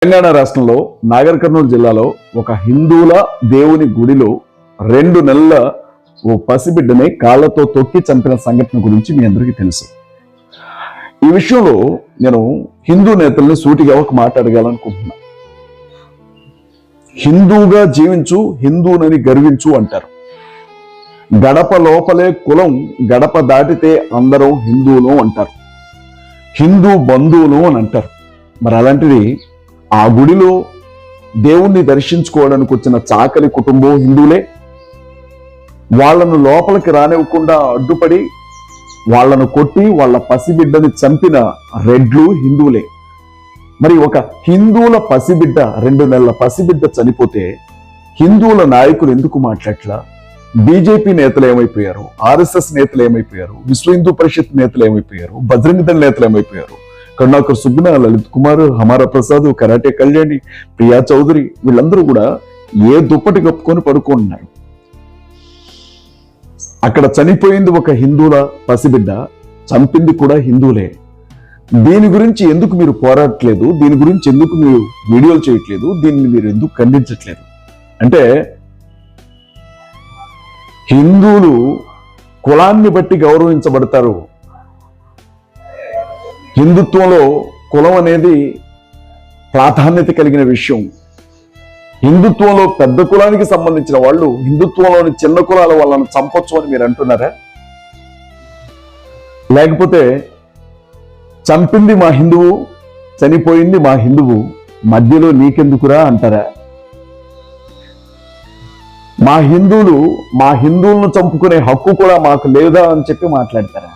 తెలంగాణ రాష్ట్రంలో నాగర్ కర్నూలు జిల్లాలో ఒక హిందువుల దేవుని గుడిలో 2 నెలల ఓ పసిబిడ్డని కాళ్లతో తొక్కి చంపిన సంఘటన గురించి మీ అందరికీ తెలుసు. ఈ విషయంలో నేను హిందూ నేతల్ని సూటిగా ఒక మాట అడగాలనుకుంటున్నా. హిందూగా జీవించు, హిందూనని గర్వించు అంటారు. గడప లోపలే కులం, గడప దాటితే అందరం హిందువులు అంటారు. హిందూ బంధువులు అని అంటారు. మరి అలాంటిది ఆ గుడిలో దేవుణ్ణి దర్శించుకోవడానికి వచ్చిన చాకలి కుటుంబం హిందువులే. వాళ్లను లోపలికి రానివ్వకుండా అడ్డుపడి వాళ్లను కొట్టి వాళ్ళ పసిబిడ్డని చంపిన రెడ్లు హిందువులే. మరి ఒక హిందువుల పసిబిడ్డ, 2 నెలల పసిబిడ్డ చనిపోతే హిందువుల నాయకులు ఎందుకు మాట్లాడట్లా? బీజేపీ నేతలు ఏమైపోయారు? ఆర్ఎస్ఎస్ నేతలు ఏమైపోయారు? విశ్వ హిందూ పరిషత్ నేతలు ఏమైపోయారు? బజరంగ దళ నేతలు ఏమైపోయారు? కరుణాకర్ సుగ్న, లలిత్ కుమార్, హమారా ప్రసాద్, కరాటే కళ్యాణి, ప్రియా చౌదరి వీళ్ళందరూ కూడా ఏ దుప్పటి కప్పుకొని పడుకుంటున్నారు. అక్కడ చనిపోయింది ఒక హిందువుల పసిబిడ్డ, చంపింది కూడా హిందువులే. దీని గురించి ఎందుకు మీరు పోరాడట్లేదు? దీని గురించి ఎందుకు మీరు వీడియోలు చేయట్లేదు? దీన్ని మీరు ఎందుకు ఖండించట్లేదు? అంటే హిందువులు కులాన్ని బట్టి గౌరవించబడతారు. హిందుత్వంలో కులం అనేది ప్రాధాన్యత కలిగిన విషయం. హిందుత్వంలో పెద్ద కులానికి సంబంధించిన వాళ్ళు హిందుత్వంలోని చిన్న కులాల వాళ్ళని చంపొచ్చు అని మీరు అంటున్నారా? లేకపోతే చంపింది మా హిందువు, చనిపోయింది మా హిందువు, మధ్యలో నీకెందుకురా అంటారా? మా హిందువులను చంపుకునే హక్కు కూడా మాకు లేదా అని చెప్పి మాట్లాడతారా?